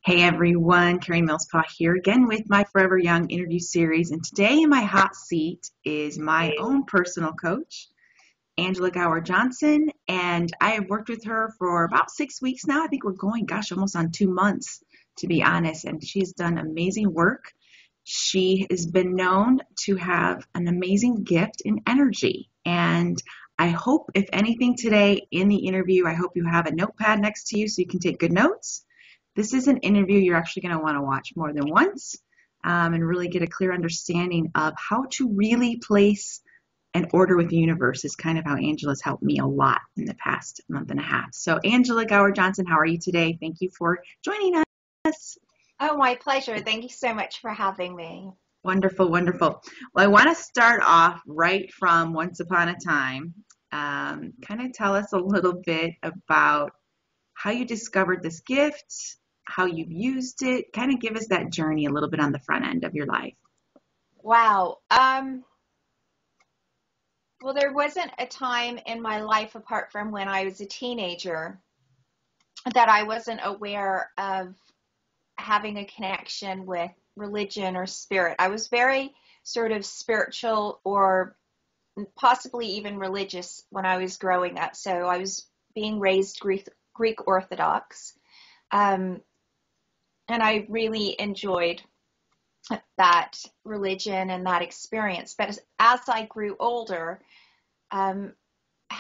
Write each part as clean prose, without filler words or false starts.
Hey everyone, Carrie Millspaw here again with my Forever Young interview series. And today in my hot seat is my own personal coach, Angela Gower Johnson. And I have worked with her for about 6 weeks now. I think we're going, almost on 2 months, to be honest. And she's done amazing work. She has been known to have an amazing gift in energy. And I hope, if anything today in the interview, I hope you have a notepad next to you so you can take good notes. This is an interview you're actually going to want to watch more than once and really get a clear understanding of how to really place an order with the universe is kind of how Angela's helped me a lot in the past month and a half. So Angela Gower Johnson, how are you today? Thank you for joining us. Oh, my pleasure. Thank you so much for having me. Wonderful, wonderful. Well, I want to start off right from Once Upon a Time. Kind of tell us a little bit about how you discovered this gift, how you've used it, kind of give us that journey a little bit on the front end of your life. Wow. Well, there wasn't a time in my life apart from when I was a teenager that I wasn't aware of having a connection with religion or spirit. I was very sort of spiritual or possibly even religious when I was growing up. So I was being raised Greek Orthodox. And I really enjoyed that religion and that experience. But as I grew older, how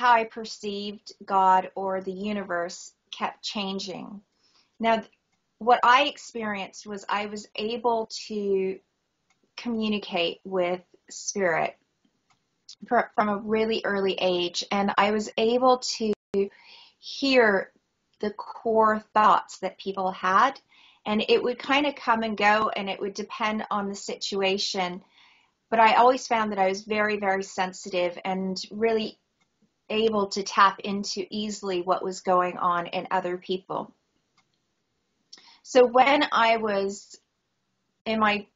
I perceived God or the universe kept changing. Now, what I experienced was I was able to communicate with spirit from a really early age, and I was able to hear the core thoughts that people had. And it would kind of come and go, and it would depend on the situation. But I always found that I was very, very sensitive and really able to tap into easily what was going on in other people. So when I was in my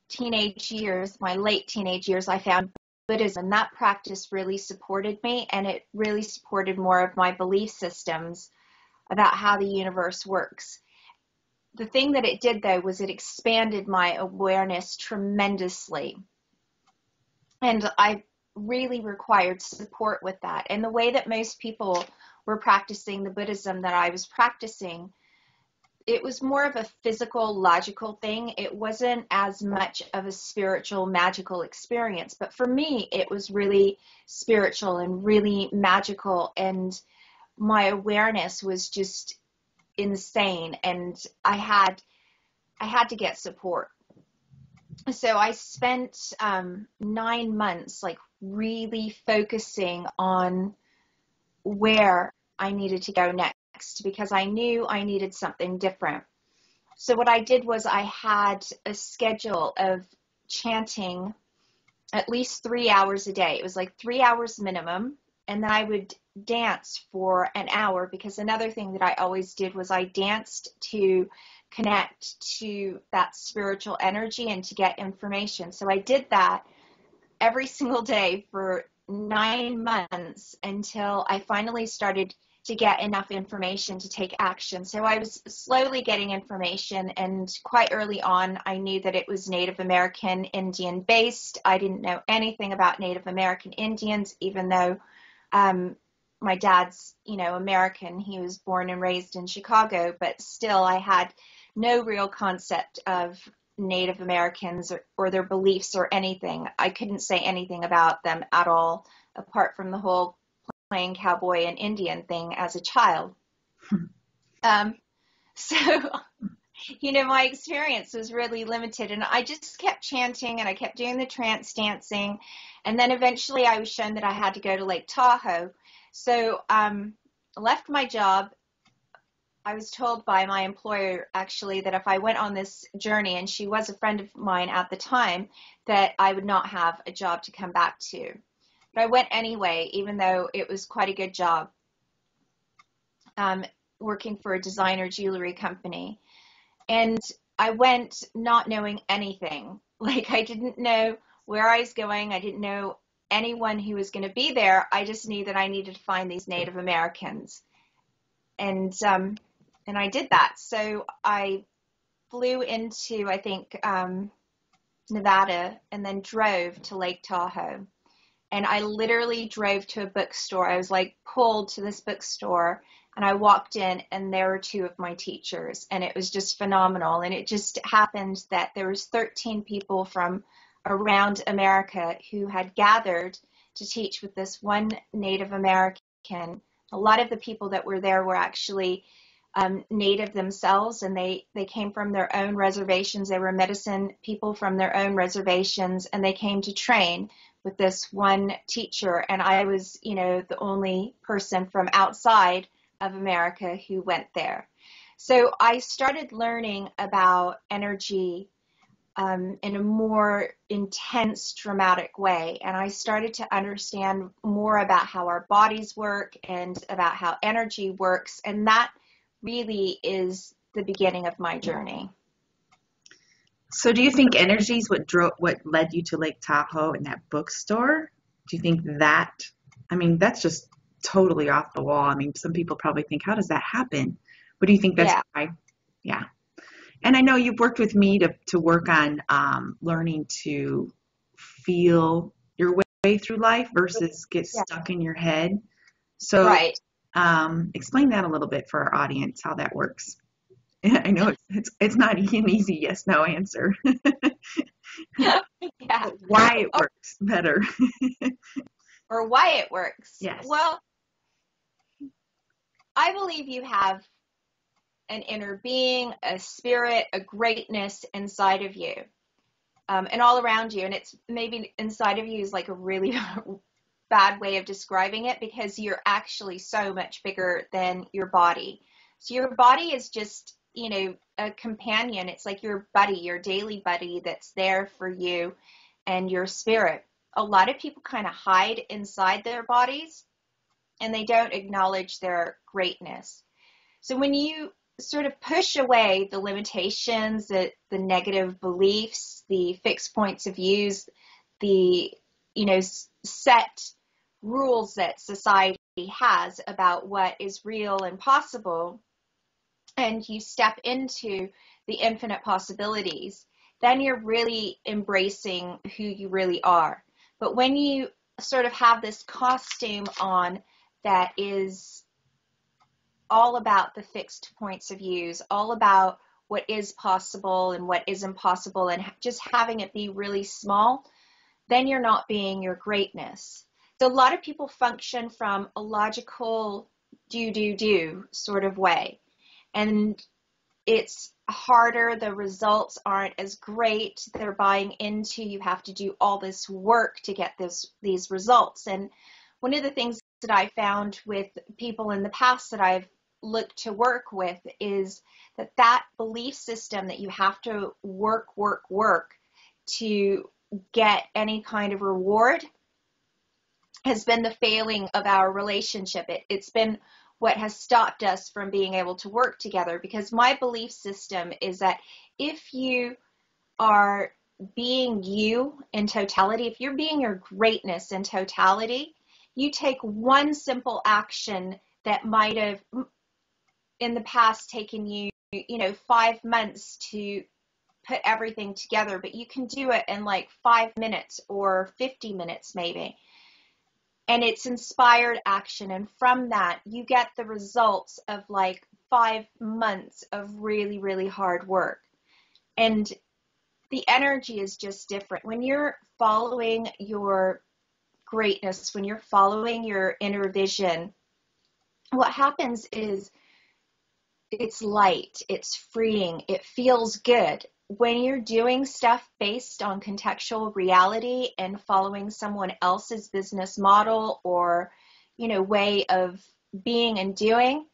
teenage years, my late teenage years, I found Buddhism, and that practice really supported me, and it really supported more of my belief systems about how the universe works. The thing that it did, though, was it expanded my awareness tremendously. And I really required support with that. And the way that most people were practicing the Buddhism that I was practicing, it was more of a physical, logical thing. It wasn't as much of a spiritual, magical experience. But for me, it was really spiritual and really magical. And my awareness was just insane, and I had to get support. So I spent 9 months like really focusing on where I needed to go next, because I knew I needed something different. So what I did was I had a schedule of chanting at least 3 hours a day. It was like 3 hours minimum. And then I would dance for an hour, because another thing that I always did was I danced to connect to that spiritual energy and to get information. So I did that every single day for 9 months until I finally started to get enough information to take action. So I was slowly getting information, and quite early on, I knew that it was Native American Indian based. I didn't know anything about Native American Indians, even though my dad's, American. He was born and raised in Chicago, but still I had no real concept of Native Americans or their beliefs or anything. I couldn't say anything about them at all, apart from the whole playing cowboy and Indian thing as a child. So, my experience was really limited, and I just kept chanting, and I kept doing the trance dancing. And then eventually I was shown that I had to go to Lake Tahoe. So I left my job. I was told by my employer, actually, that if I went on this journey, and she was a friend of mine at the time, that I would not have a job to come back to. But I went anyway, even though it was quite a good job, working for a designer jewelry company. And I went not knowing anything. Like, I didn't know where I was going. I didn't know anyone who was going to be there. I just knew that I needed to find these Native Americans. And And I did that. So I flew into, I think, Nevada, and then drove to Lake Tahoe. And I literally drove to a bookstore. I was like pulled to this bookstore, and I walked in, and there were two of my teachers, and it was just phenomenal. And it just happened that there was 13 people from around America who had gathered to teach with this one Native American. A lot of the people that were there were actually Native themselves, and they came from their own reservations. They were medicine people from their own reservations, and they came to train with this one teacher. And I was, the only person from outside of America who went there. So I started learning about energy in a more intense, dramatic way. And I started to understand more about how our bodies work and about how energy works. And that really is the beginning of my journey. So do you think energy is what led you to Lake Tahoe in that bookstore? Do you think that, that's just totally off the wall. Some people probably think, how does that happen? But do you think that's why? Yeah. And I know you've worked with me to work on learning to feel your way through life versus get stuck in your head. So right. Explain that a little bit for our audience, how that works. I know it's not an easy yes/no answer. Yeah. But why it works better. Or why it works. Yes. Well, I believe you have an inner being, a spirit, a greatness inside of you, and all around you. And it's maybe inside of you is like a really bad way of describing it, because you're actually so much bigger than your body. So your body is just, a companion. It's like your buddy, your daily buddy that's there for you, and your spirit. A lot of people kind of hide inside their bodies, and they don't acknowledge their greatness. So when you sort of push away the limitations, the negative beliefs, the fixed points of views, the, set rules that society has about what is real and possible, and you step into the infinite possibilities, then you're really embracing who you really are. But when you sort of have this costume on that is all about the fixed points of views, all about what is possible and what is impossible, and just having it be really small, then you're not being your greatness. So a lot of people function from a logical do sort of way. And it's harder. The results aren't as great. They're buying into, you have to do all this work to get these results. And one of the things that I found with people in the past that I've looked to work with is that belief system that you have to work to get any kind of reward has been the failing of our relationship. It's been what has stopped us from being able to work together, because my belief system is that if you are being you in totality, if you're being your greatness in totality, you take one simple action that might have in the past taken you, 5 months to put everything together, but you can do it in like 5 minutes or 50 minutes maybe. And it's inspired action. And from that, you get the results of like 5 months of really, really hard work. And the energy is just different. When you're following your greatness, when you're following your inner vision, what happens is it's light, it's freeing, it feels good. When you're doing stuff based on contextual reality and following someone else's business model or, way of being and doing,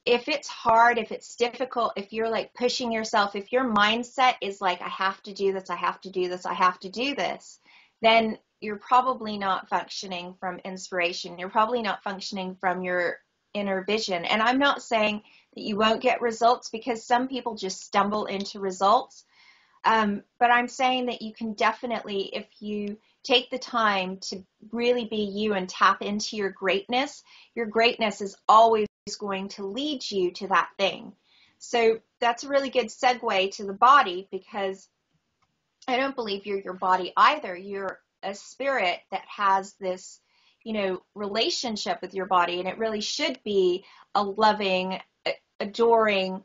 if it's hard, if it's difficult, if you're like pushing yourself, if your mindset is like, I have to do this, I have to do this, I have to do this, then you're probably not functioning from inspiration. You're probably not functioning from your inner vision. And I'm not saying that you won't get results, because some people just stumble into results. But I'm saying that you can definitely, if you take the time to really be you and tap into your greatness is always going to lead you to that thing. So that's a really good segue to the body, because I don't believe you're your body either. You're a spirit that has this, relationship with your body, and it really should be a loving, adoring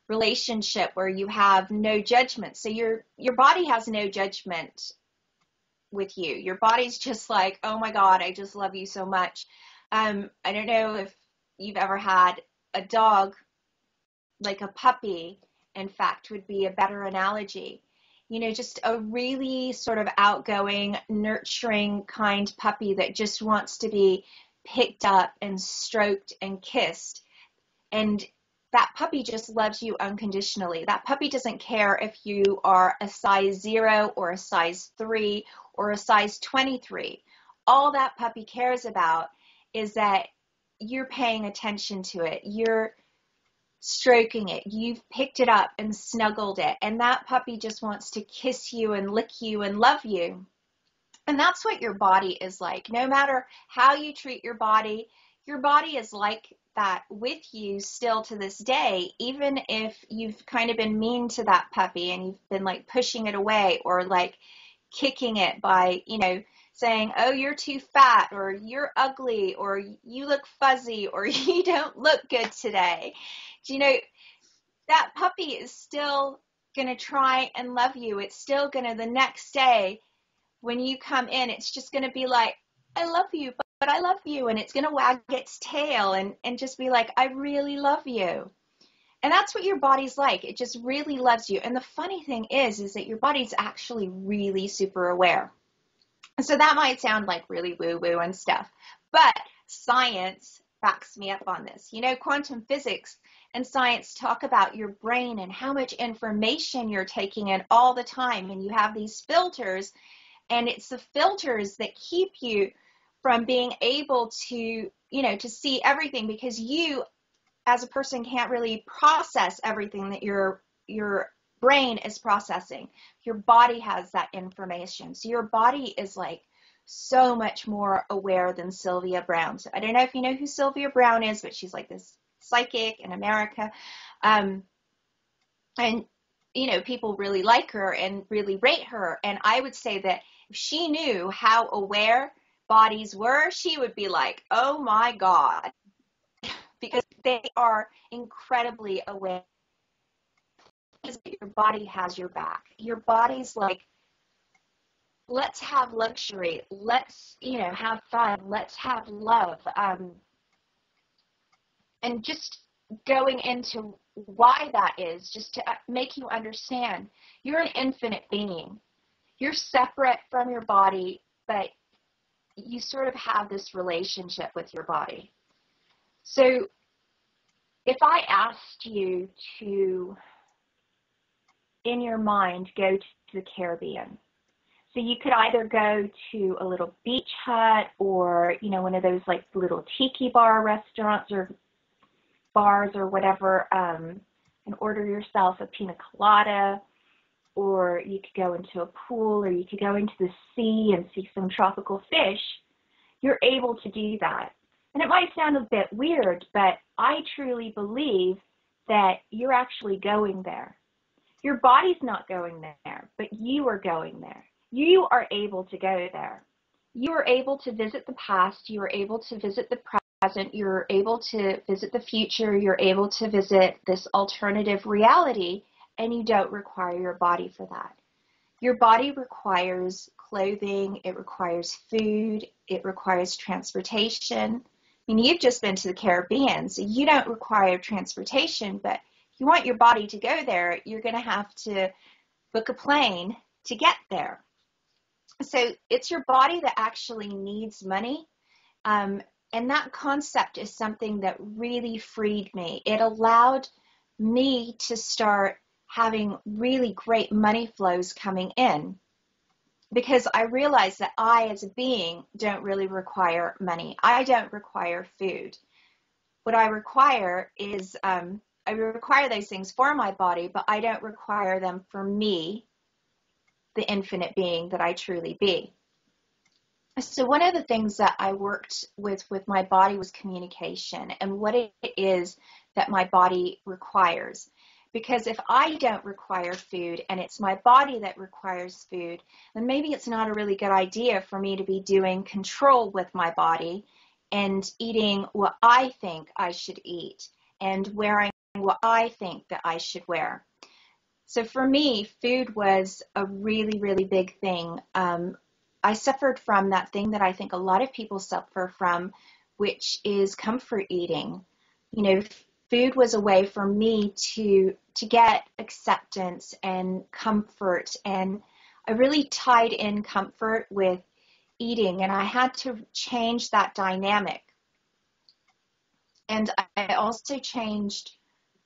relationship where you have no judgment. So your body has no judgment with you. Your body's just like, oh my God, I just love you so much. I don't know if you've ever had a dog, like a puppy, in fact, would be a better analogy. Just a really sort of outgoing, nurturing, kind puppy that just wants to be picked up and stroked and kissed. And that puppy just loves you unconditionally. That puppy doesn't care if you are a size 0 or a size 3 or a size 23. All that puppy cares about is that you're paying attention to it. You're stroking it. You've picked it up and snuggled it. And that puppy just wants to kiss you and lick you and love you. And that's what your body is like. No matter how you treat your body is like that with you still to this day, even if you've kind of been mean to that puppy and you've been like pushing it away or like kicking it by, saying, oh, you're too fat, or you're ugly, or you look fuzzy, or you don't look good today. That puppy is still going to try and love you. It's still going to, the next day when you come in, it's just going to be like, I love you, but I love you. And it's going to wag its tail and just be like, I really love you. And that's what your body's like. It just really loves you. And the funny thing is that your body's actually really super aware. So that might sound like really woo-woo and stuff, but science backs me up on this. Quantum physics and science talk about your brain and how much information you're taking in all the time. And you have these filters, and it's the filters that keep you from being able to, to see everything, because you as a person can't really process everything that your brain is processing. Your body has that information. So your body is like so much more aware than Sylvia Browne. So I don't know if you know who Sylvia Browne is, but she's like this psychic in America. And, people really like her and really rate her. And I would say that if she knew how aware bodies were, she would be like, oh my God, because they are incredibly aware. Your body has your back. Your body's like, let's have luxury. Let's, have fun. Let's have love. And just going into why that is, just to make you understand, you're an infinite being. You're separate from your body, but you sort of have this relationship with your body. So if I asked you to, in your mind, go to the Caribbean. So you could either go to a little beach hut or, one of those like little tiki bar restaurants or bars or whatever, and order yourself a pina colada, or you could go into a pool, or you could go into the sea and see some tropical fish. You're able to do that. And it might sound a bit weird, but I truly believe that you're actually going there. Your body's not going there, but you are going there. You are able to go there. You are able to visit the past. You are able to visit the present. You're able to visit the future. You're able to visit this alternative reality, and you don't require your body for that. Your body requires clothing. It requires food. It requires transportation. You've just been to the Caribbean, so you don't require transportation, but if you want your body to go there, you're going to have to book a plane to get there. So it's your body that actually needs money. And that concept is something that really freed me. It allowed me to start having really great money flows coming in, because I realized that I, as a being, don't really require money. I don't require food. What I require is, I require those things for my body, but I don't require them for me, the infinite being that I truly be. So one of the things that I worked with my body was communication, and what it is that my body requires. Because if I don't require food and it's my body that requires food, then maybe it's not a really good idea for me to be doing control with my body and eating what I think I should eat and wearing what I think that I should wear. So for me, food was a really, really big thing. I suffered from that thing that I think a lot of people suffer from, which is comfort eating. You know, food was a way for me to get acceptance and comfort, and I really tied in comfort with eating, and I had to change that dynamic. And I also changed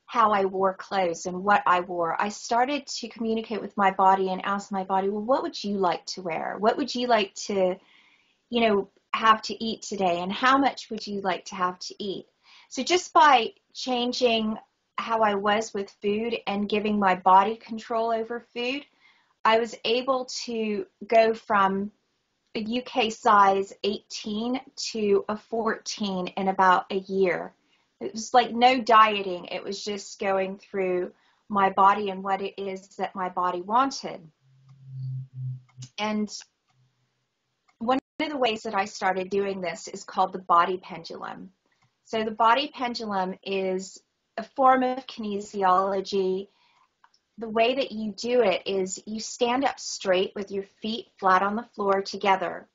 how I wore clothes and what I wore. I started to communicate with my body and ask my body, well, what would you like to wear? What would you like to, have to eat today? And how much would you like to have to eat? So just by changing how I was with food and giving my body control over food, I was able to go from a UK size 18 to a 14 in about a year. It was like no dieting. It was just going through my body and what it is that my body wanted. And one of the ways that I started doing this is called the body pendulum. So the body pendulum is a form of kinesiology. The way that you do it is you stand up straight with your feet flat on the floor together,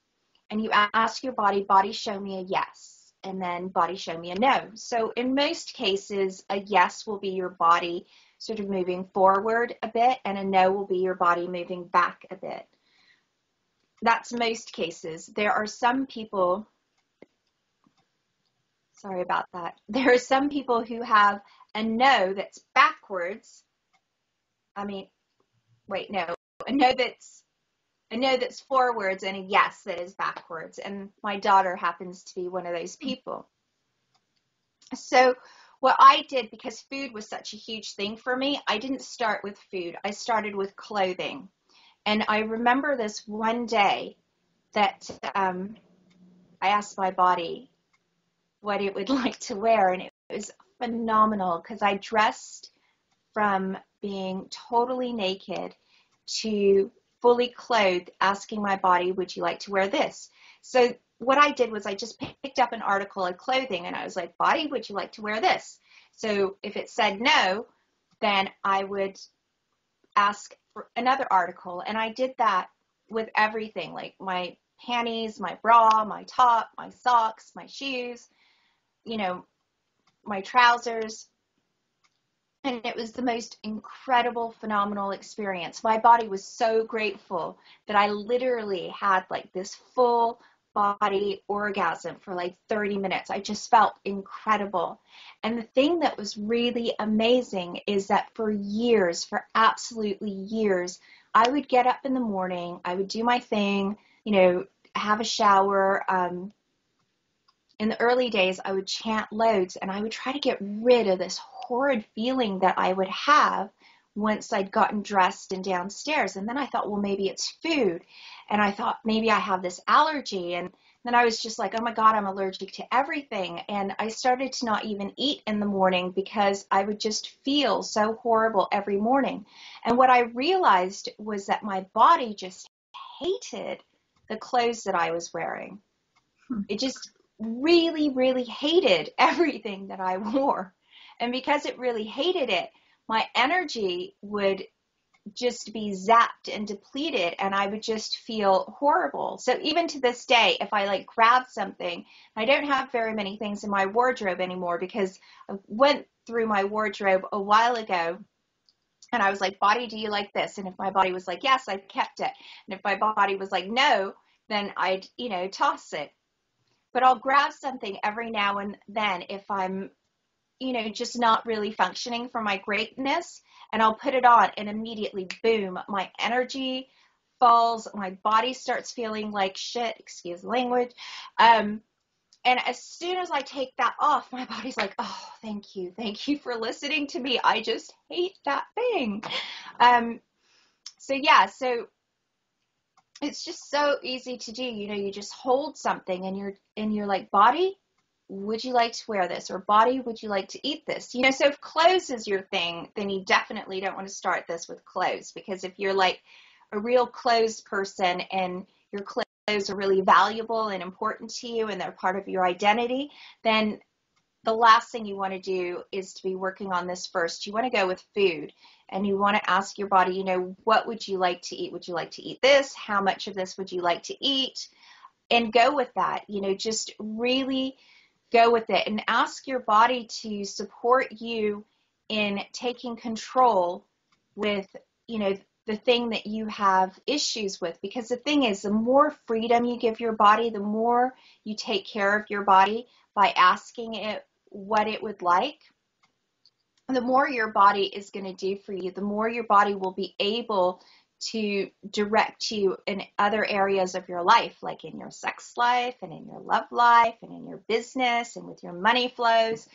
and you ask your body, show me a yes, and then body, show me a no. So in most cases, a yes will be your body sort of moving forward a bit, and a no will be your body moving back a bit. That's most cases. There are some people, sorry about that. There are some people who have a no that's backwards. A no that's forwards and a yes that is backwards. And my daughter happens to be one of those people. So what I did, because food was such a huge thing for me, I didn't start with food. I started with clothing. And I remember this one day that I asked my body what it would like to wear, and it was phenomenal because I dressed from being totally naked to fully clothed, asking my body, would you like to wear this? So what I did was I just picked up an article of clothing and I was like, body, would you like to wear this? So if it said no, then I would ask for another article. And I did that with everything, like my panties, my bra, my top, my socks, my shoes, my trousers. And it was the most incredible, phenomenal experience. My body was so grateful that I literally had like this full body orgasm for like 30 minutes. I just felt incredible. And the thing that was really amazing is that for years, for absolutely years, I would get up in the morning, I would do my thing, have a shower. In the early days, I would chant loads and I would try to get rid of this horrid feeling that I would have once I'd gotten dressed and downstairs. And then I thought, well, maybe it's food. And I thought maybe I have this allergy. And then I was just like, oh my God, I'm allergic to everything. And I started to not even eat in the morning because I would just feel so horrible every morning. And what I realized was that my body just hated the clothes that I was wearing. It just really, really hated everything that I wore. And because it really hated it, my energy would just be zapped and depleted, and I would just feel horrible. So even to this day, if I like grab something, I don't have very many things in my wardrobe anymore because I went through my wardrobe a while ago and I was like, body, do you like this? And if my body was like, yes, I kept it. And if my body was like, no, then I'd, toss it. But I'll grab something every now and then if I'm, just not really functioning for my greatness, and I'll put it on and immediately, boom, my energy falls, my body starts feeling like shit, excuse the language. And as soon as I take that off, my body's like, oh, thank you for listening to me. I just hate that thing. So it's just so easy to do. You just hold something and you're like, body, would you like to wear this? Or body, would you like to eat this? You know, so if clothes is your thing, then you definitely don't want to start this with clothes, because if you're like a real clothes person and your clothes are really valuable and important to you and they're part of your identity, then the last thing you want to do is to be working on this first. You want to go with food, and you want to ask your body, you know, what would you like to eat? Would you like to eat this? How much of this would you like to eat? And go with that, you know, just really go with it and ask your body to support you in taking control with, you know, the thing that you have issues with. Because the thing is, the more freedom you give your body, the more you take care of your body by asking it what it would like, the more your body is going to do for you, the more your body will be able to direct you in other areas of your life, like in your sex life and in your love life and in your business and with your money flows.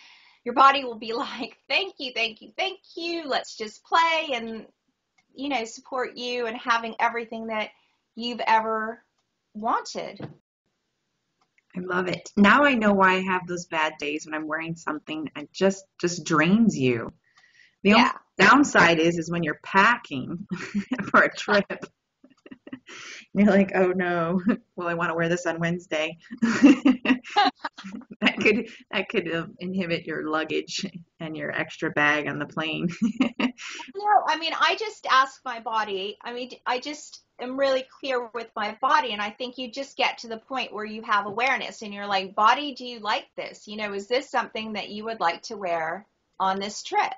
Your body will be like, thank you, thank you, thank you. Let's just play and, you know, support you and having everything that you've ever wanted. I love it. Now I know why I have those bad days when I'm wearing something that just drains you. The only Yeah. downside is when you're packing for a trip. You're like, oh no, well I want to wear this on Wednesday. That could inhibit your luggage and your extra bag on the plane. No, I mean, I just ask my body. I mean, I just am really clear with my body. And I think you just get to the point where you have awareness and you're like, body, do you like this? You know, is this something that you would like to wear on this trip?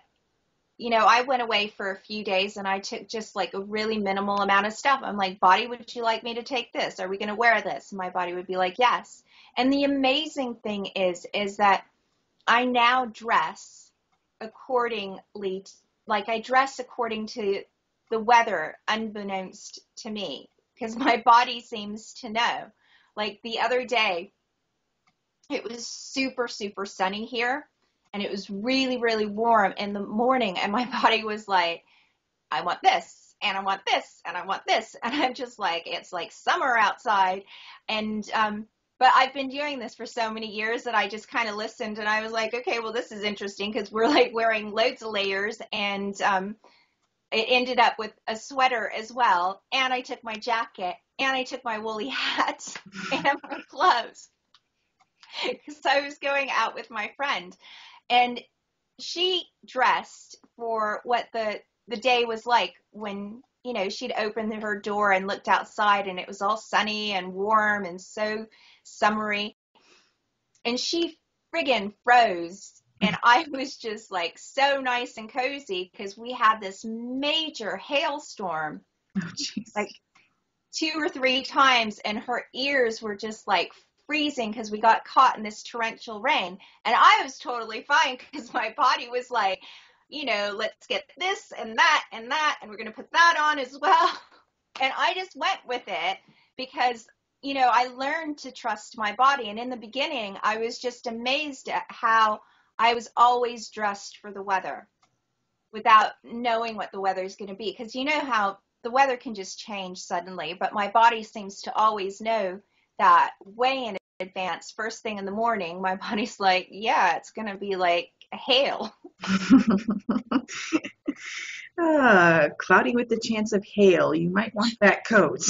You know, I went away for a few days and I took just like a really minimal amount of stuff. I'm like, body, would you like me to take this? Are we going to wear this? And my body would be like, yes. And the amazing thing is that I now dress accordingly, like I dress according to the weather, unbeknownst to me, because my body seems to know. Like the other day, it was super, super sunny here, and it was really, really warm in the morning, and my body was like, I want this, and I want this, and I want this. And I'm just like, it's like summer outside. And, but I've been doing this for so many years that I just kind of listened and I was like, okay, well, this is interesting because we're like wearing loads of layers. And it ended up with a sweater as well. And I took my jacket and I took my woolly hat and my gloves because I was going out with my friend. And she dressed for what the day was like when, you know, she'd opened her door and looked outside and it was all sunny and warm and so summery. And she friggin' froze. And I was just like so nice and cozy because we had this major hailstorm, Oh, jeez. like 2 or 3 times, and her ears were just like freezing because we got caught in this torrential rain. And I was totally fine because my body was like, you know, let's get this and that, and we're going to put that on as well. And I just went with it because, you know, I learned to trust my body. And in the beginning, I was just amazed at how I was always dressed for the weather without knowing what the weather is going to be. Because you know how the weather can just change suddenly, but my body seems to always know that way in advance. First thing in the morning, my body's like, yeah, it's going to be like hail. Cloudy with the chance of hail. You might want that coat.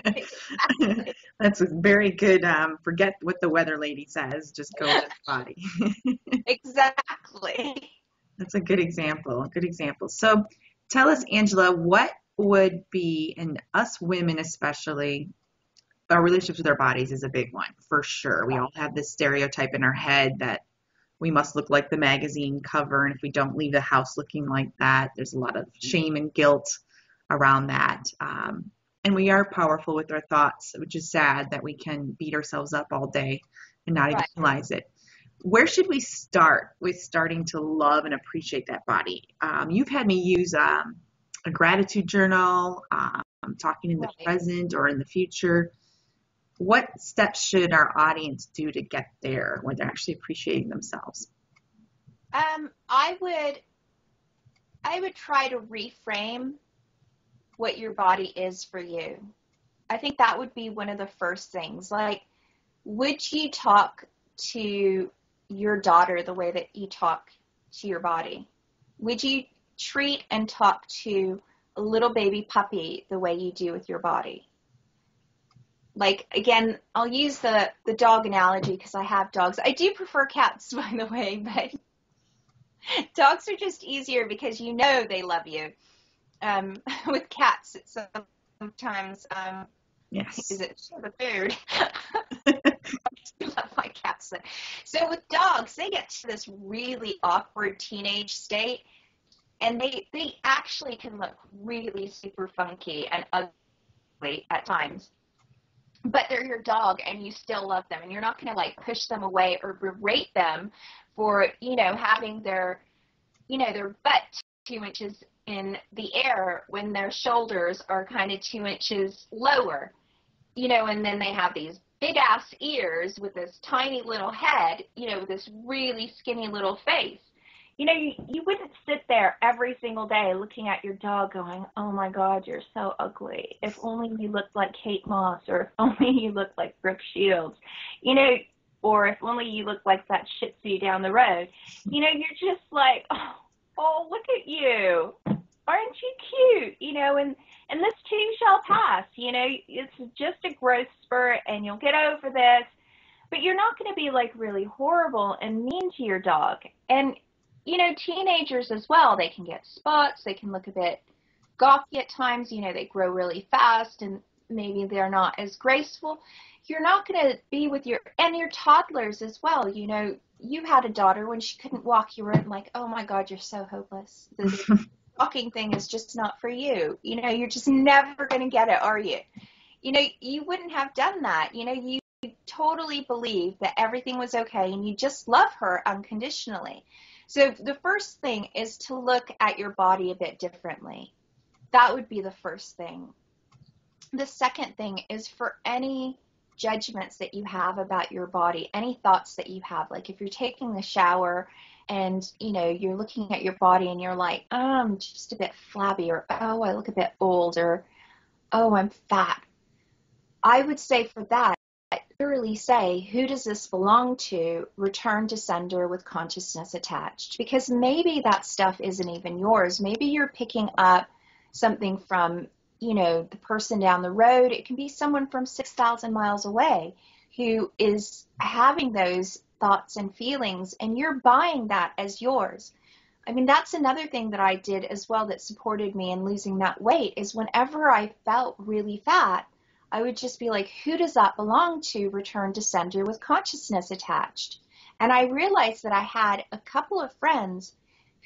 Exactly. That's a very good, forget what the weather lady says, just go with the body. Exactly. That's a good example, a good example. So tell us, Angela, what would be, and us women especially, our relationships with our bodies is a big one, for sure. We all have this stereotype in our head that we must look like the magazine cover, and if we don't leave the house looking like that, there's a lot of shame and guilt around that. And we are powerful with our thoughts, which is sad that we can beat ourselves up all day and not even Right. realize it. Where should we start with starting to love and appreciate that body? You've had me use a gratitude journal, talking in the Right. present or in the future. What steps should our audience do to get there when they're actually appreciating themselves? I would try to reframe what your body is for you. I think that would be one of the first things. Like would you talk to your daughter the way that you talk to your body? Would you treat and talk to a little baby puppy the way you do with your body? Like, again, I'll use the dog analogy because I have dogs. I do prefer cats, by the way, but dogs are just easier because you know they love you. With cats, it's sometimes, Yes. is it the food? I love my cats. So with dogs, they get to this really awkward teenage state, and they actually can look really super funky and ugly at times. But they're your dog and you still love them, and you're not going to like push them away or berate them for, having their butt 2 inches in the air when their shoulders are kind of 2 inches lower, and then they have these big ass ears with this tiny little head, with this really skinny little face. You wouldn't sit there every single day looking at your dog going, oh my God, you're so ugly. If only you looked like Kate Moss, or if only you looked like Brooke Shields, or if only you looked like that Shih Tzu down the road. You're just like, oh, look at you. Aren't you cute? And this too shall pass. It's just a growth spurt and you'll get over this. But you're not going to be like really horrible and mean to your dog. And teenagers as well, they can get spots, they can look a bit gawky at times, they grow really fast and maybe they're not as graceful. You're not going to be with your toddlers as well. You had a daughter when she couldn't walk, you weren't like, oh my God, you're so hopeless. This walking thing is just not for you. You're just never going to get it, are you? You wouldn't have done that. You totally believed that everything was okay and you just love her unconditionally. So the first thing is to look at your body a bit differently. That would be the first thing. The second thing is for any judgments that you have about your body, any thoughts that you have, like if you're taking a shower and, you're looking at your body and you're like, oh, I'm just a bit flabby, or, oh, I look a bit old, or, oh, I'm fat. I would say for that, literally say, who does this belong to? Return to sender with consciousness attached. Because maybe that stuff isn't even yours. Maybe you're picking up something from, the person down the road. It can be someone from 6,000 miles away who is having those thoughts and feelings, and you're buying that as yours. I mean, that's another thing that I did as well that supported me in losing that weight, is whenever I felt really fat, I would just be like, who does that belong to? Return to sender with consciousness attached. And I realized that I had a couple of friends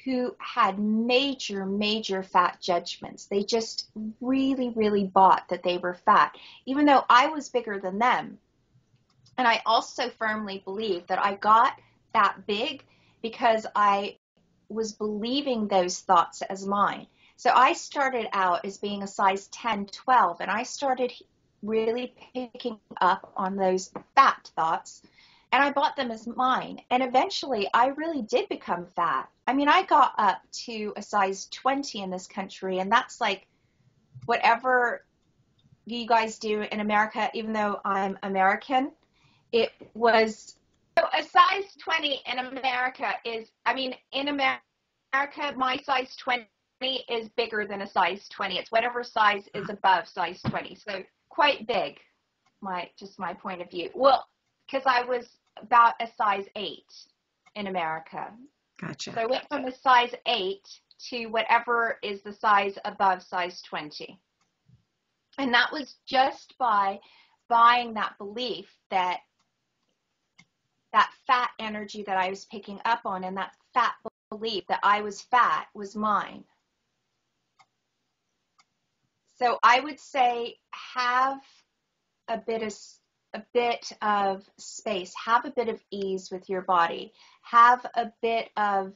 who had major, major fat judgments. They just really, really bought that they were fat, even though I was bigger than them. And I also firmly believe that I got that big because I was believing those thoughts as mine. So I started out as being a size 10, 12, and I started really picking up on those fat thoughts, and I bought them as mine. And eventually I really did become fat. I mean, I got up to a size 20 in this country, and that's like whatever you guys do in America, even though I'm American, it was. So a size 20 in America is, in America, my size 20 is bigger than a size 20. It's whatever size is above size 20. So quite big, my point of view. Well, because I was about a size 8 in America. Gotcha. So I went from a size 8 to whatever is the size above size 20. And that was just by buying that belief that fat energy that I was picking up on, and that fat belief that I was fat was mine. So I would say have a bit of space, have a bit of ease with your body, have a bit of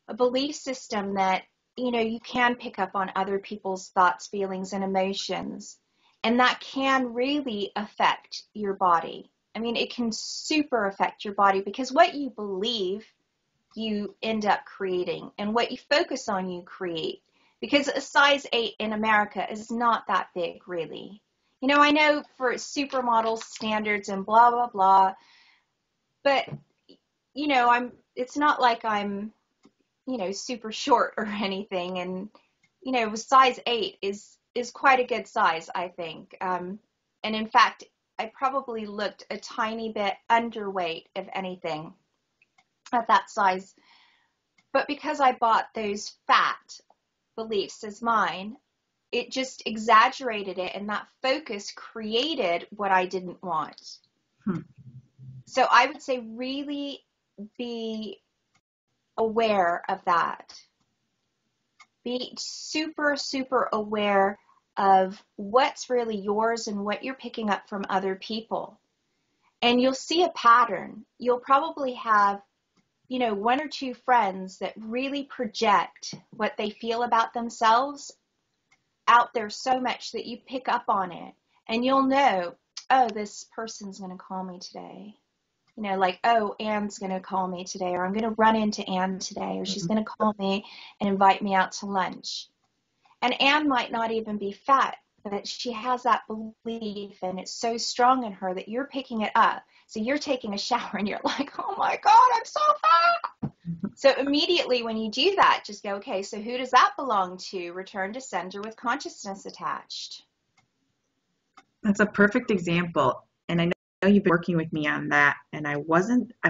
a belief system that, you can pick up on other people's thoughts, feelings, and emotions. And that can really affect your body. I mean, it can super affect your body, because what you believe, you end up creating, and what you focus on, you create. Because a size 8 in America is not that big, really. I know for supermodel standards and blah, blah, blah, but, it's not like I'm, super short or anything. And, size 8 is quite a good size, I think. And in fact, I probably looked a tiny bit underweight, if anything, at that size. But because I bought those fat beliefs as mine, it just exaggerated it, and that focus created what I didn't want. So I would say really be aware of that. Be super, super aware of what's really yours and what you're picking up from other people. And you'll see a pattern. You'll probably have, one or two friends that really project what they feel about themselves out there so much that you pick up on it. And you'll know, oh, this person's going to call me today. Like, oh, Anne's going to call me today, or I'm going to run into Anne today, or she's going to call me and invite me out to lunch. And Anne might not even be fat, but she has that belief, and it's so strong in her that you're picking it up. So you're taking a shower and you're like, oh my God, I'm so fat. So immediately when you do that, just go, okay, so who does that belong to? Return to sender with consciousness attached. That's a perfect example. And I know you've been working with me on that. And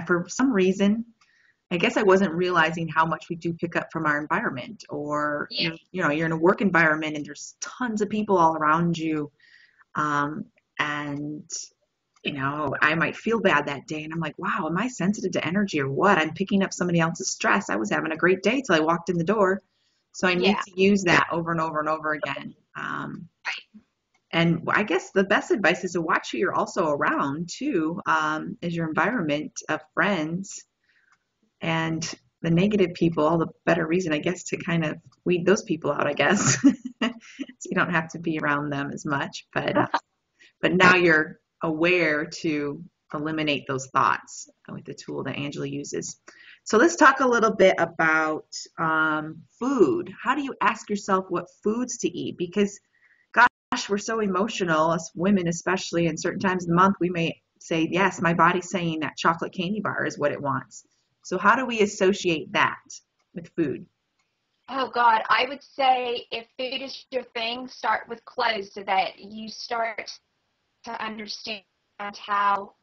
for some reason, I guess I wasn't realizing how much we do pick up from our environment. Or, Yeah. you're in a work environment and there's tons of people all around you. And I might feel bad that day and I'm like, wow, am I sensitive to energy or what? I'm picking up somebody else's stress. I was having a great day till I walked in the door. So I need to use that over and over and over again. And I guess the best advice is to watch who you're also around too, as your environment of friends. And the negative people, all the better reason, I guess, to kind of weed those people out, I guess. So you don't have to be around them as much. But now you're aware to eliminate those thoughts with the tool that Angela uses. So let's talk a little bit about food. How do you ask yourself what foods to eat? Because gosh, we're so emotional, us women especially, and certain times of the month we may say, yes, my body's saying that chocolate candy bar is what it wants. So how do we associate that with food? Oh God, I would say if food is your thing, start with clothes so that you start to understand how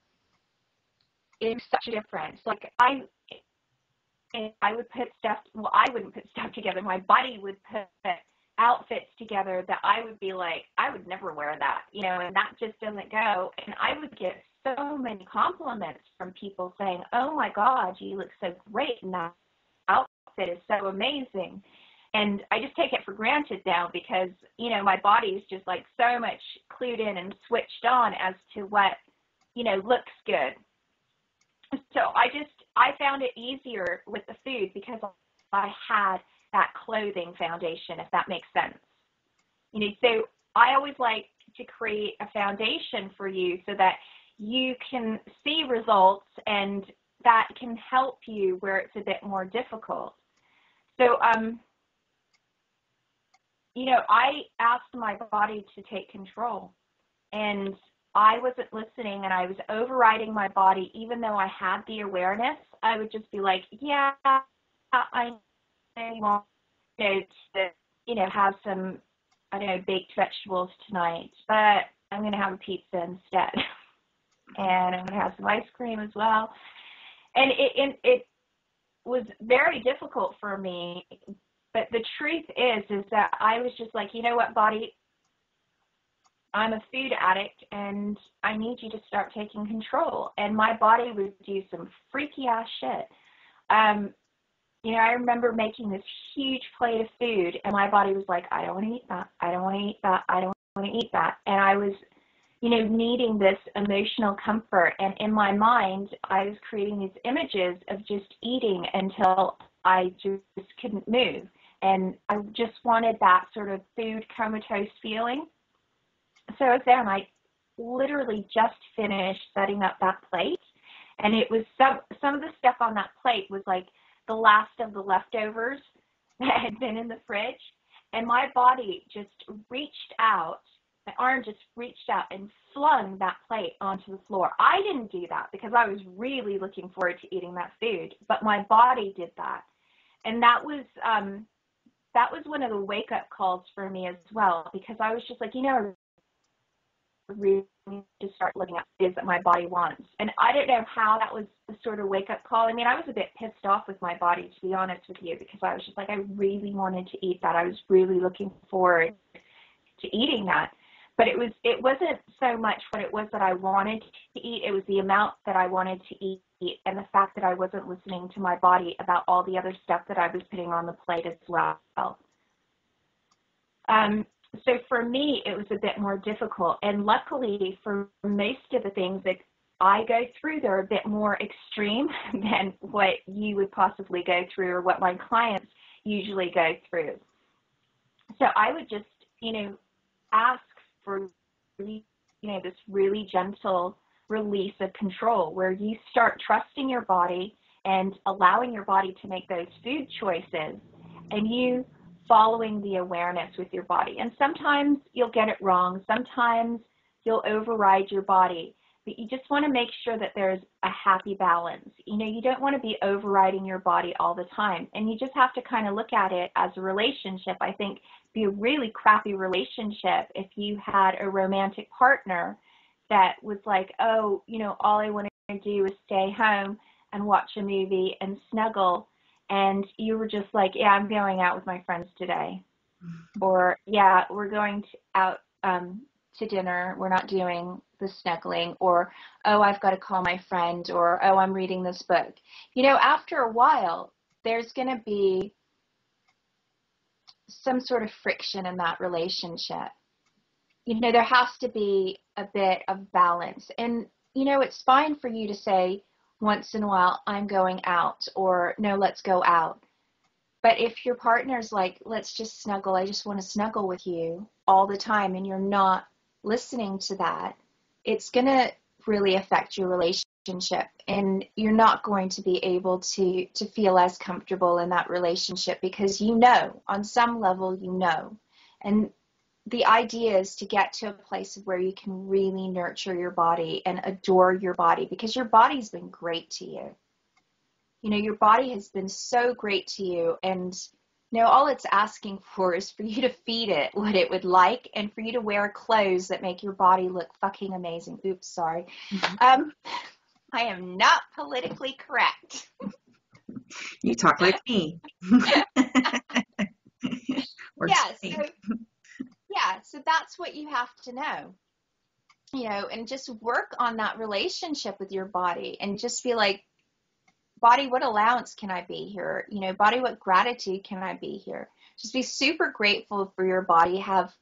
it's such a difference. Like I would put stuff, well, I wouldn't put stuff together. My body would put outfits together that I would be like, I would never wear that, and that just doesn't go. And I would get so many compliments from people saying, oh my God, you look so great in that outfit is so amazing. And I just take it for granted now because, my body is just like so much clued in and switched on as to what, looks good. So I found it easier with the food because I had that clothing foundation, if that makes sense. So I always like to create a foundation for you so that you can see results and that can help you where it's a bit more difficult. So, I asked my body to take control, and I wasn't listening, and I was overriding my body. Even though I had the awareness, I would just be like, yeah, I want to, have some, I don't know, baked vegetables tonight, but I'm going to have a pizza instead. And I'm going to have some ice cream as well. And it was very difficult for me. But the truth is that I was just like, you know what, body, I'm a food addict and I need you to start taking control. And my body would do some freaky ass shit. I remember making this huge plate of food and my body was like, I don't want to eat that. I don't want to eat that. I don't want to eat that. And I was, needing this emotional comfort. And in my mind, I was creating these images of just eating until I just couldn't move. And I just wanted that sort of food comatose feeling. So I was there and I literally just finished setting up that plate. And it was some of the stuff on that plate was like the last of the leftovers that had been in the fridge. And my body just reached out my arm just reached out and flung that plate onto the floor. I didn't do that because I was really looking forward to eating that food, but my body did that. And that was one of the wake-up calls for me as well, because I was just like, I really need to start looking at foods that my body wants. And I don't know how that was the sort of wake-up call. I mean, I was a bit pissed off with my body, to be honest with you, because I was just like, I really wanted to eat that. I was really looking forward to eating that. But it wasn't so much what it was that I wanted to eat. It was the amount that I wanted to eat, and the fact that I wasn't listening to my body about all the other stuff that I was putting on the plate as well. So for me, it was a bit more difficult. And luckily, for most of the things that I go through, they're a bit more extreme than what you would possibly go through or what my clients usually go through. So I would just, ask for, this really gentle release of control, where you start trusting your body and allowing your body to make those food choices, and you following the awareness with your body. And sometimes you'll get it wrong. Sometimes you'll override your body. But you just want to make sure that there's a happy balance. You don't want to be overriding your body all the time. And you just have to kind of look at it as a relationship. I think it'd be a really crappy relationship if you had a romantic partner that was like, oh, all I want to do is stay home and watch a movie and snuggle. And you were just like, yeah, I'm going out with my friends today. Or, yeah, we're going out to dinner. We're not doing the snuggling. Or, oh, I've got to call my friend. Or, oh, I'm reading this book. After a while, there's going to be some sort of friction in that relationship. There has to be a bit of balance. And, it's fine for you to say, once in a while, I'm going out, or no, let's go out. But if your partner's like, let's just snuggle, I just want to snuggle with you all the time, and you're not listening to that, it's going to really affect your relationship, and you're not going to be able to feel as comfortable in that relationship, because on some level, and the idea is to get to a place where you can really nurture your body and adore your body, because your body's been great to you. Your body has been so great to you, and all it's asking for is for you to feed it what it would like, and for you to wear clothes that make your body look fucking amazing. Oops, sorry. Mm-hmm. I am not politically correct. You talk like me. So that's what you have to know, and just work on that relationship with your body, and just be like, body, what allowance can I be here? Body, what gratitude can I be here? Just be super grateful for your body, have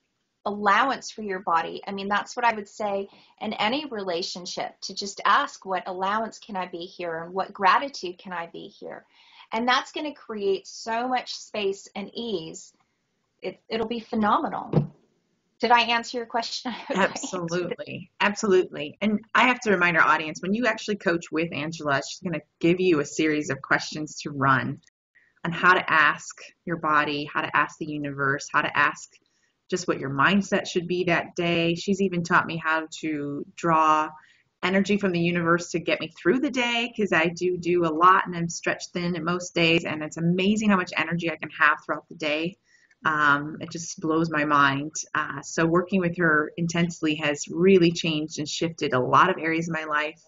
allowance for your body. I mean, that's what I would say in any relationship, to just ask, what allowance can I be here? And what gratitude can I be here? And that's going to create so much space and ease. It'll be phenomenal. Did I answer your question? Absolutely. Absolutely. And I have to remind our audience, when you actually coach with Angela, she's going to give you a series of questions to run on how to ask your body, how to ask the universe, how to ask just what your mindset should be that day. She's even taught me how to draw energy from the universe to get me through the day, because I do a lot and I'm stretched thin at most days, and it's amazing how much energy I can have throughout the day. It just blows my mind. So working with her intensely has really changed and shifted a lot of areas of my life,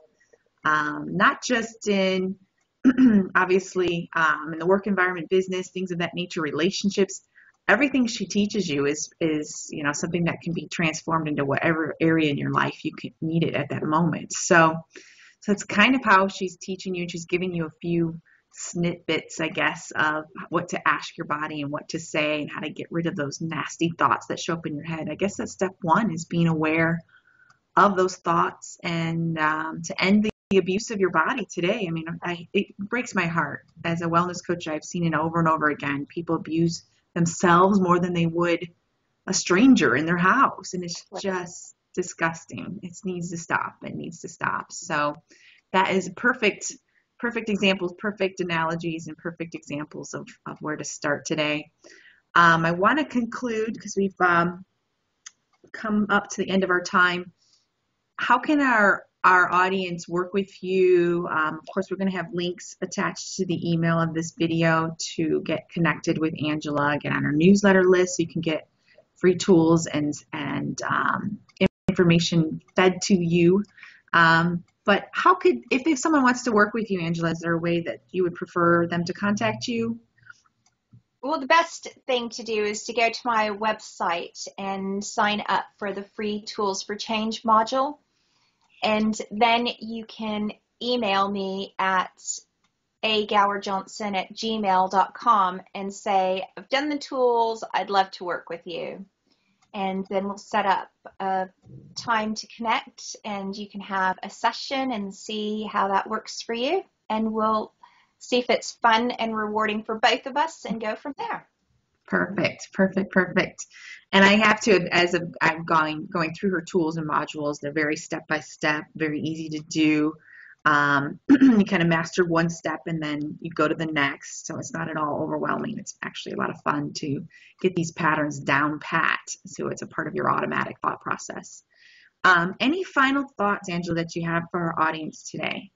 not just in, obviously, in the work environment, business, things of that nature, relationships. Everything she teaches you is something that can be transformed into whatever area in your life you need it at that moment. So it's kind of how she's teaching you, and she's giving you a few snippets, I guess, of what to ask your body and what to say and how to get rid of those nasty thoughts that show up in your head. I guess that's step one, is being aware of those thoughts, and to end the abuse of your body today. I mean, it breaks my heart. As a wellness coach, I've seen it over and over again. People abuse themselves more than they would a stranger in their house, and it's just disgusting. It needs to stop. It needs to stop. So that is perfect examples, perfect analogies, and perfect examples of where to start today. I want to conclude, because we've come up to the end of our time, how can our audience work with you? Of course, we're going to have links attached to the email of this video to get connected with Angela, get on our newsletter list so you can get free tools and information fed to you. But how could, if someone wants to work with you, Angela, is there a way that you would prefer them to contact you? Well, the best thing to do is to go to my website and sign up for the free Tools for Change module. And then you can email me at agowerjohnson@gmail.com and say, I've done the tools, I'd love to work with you. And then we'll set up a time to connect, and you can have a session and see how that works for you. And we'll see if it's fun and rewarding for both of us and go from there. Perfect, perfect, perfect. And I have to, I'm going through her tools and modules, they're very step-by-step, very easy to do. You kind of master one step and then you go to the next. So it's not at all overwhelming. It's actually a lot of fun to get these patterns down pat. So it's a part of your automatic thought process. Any final thoughts, Angela, that you have for our audience today?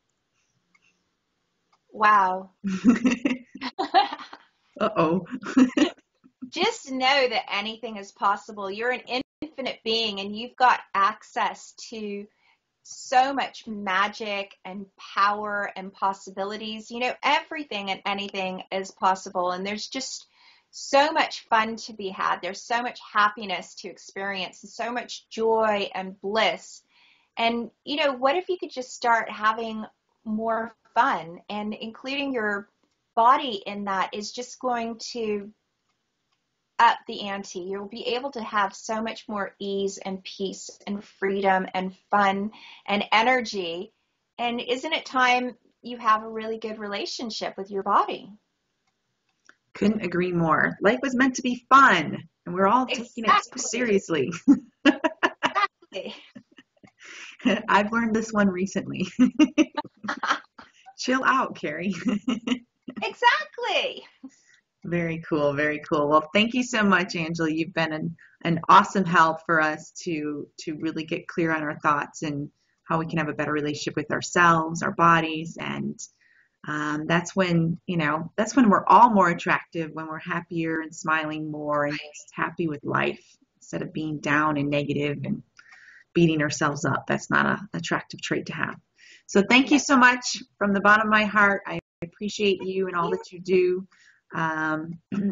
Wow. Uh-oh. Just know that anything is possible. You're an infinite being and you've got access to so much magic and power and possibilities. You know, everything and anything is possible, and there's just so much fun to be had. There's so much happiness to experience and so much joy and bliss. And, you know, what if you could just start having more fun, and including your body in that is just going to up the ante. You'll be able to have so much more ease and peace and freedom and fun and energy. And isn't it time you have a really good relationship with your body? Couldn't agree more. Life was meant to be fun, and we're all taking it so seriously. Exactly. I've learned this one recently. Chill out, Carrie. Exactly. Very cool, very cool. Well, thank you so much, Angela. You've been an awesome help for us to really get clear on our thoughts and how we can have a better relationship with ourselves, our bodies, and that's when we're all more attractive, when we're happier and smiling more and just happy with life instead of being down and negative and beating ourselves up. That's not an attractive trait to have. So thank you so much from the bottom of my heart. I appreciate you and all that you do.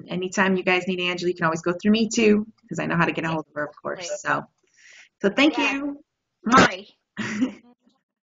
Anytime you guys need Angela, you can always go through me too, because I know how to get a hold of her, of course. So thank you. Sorry.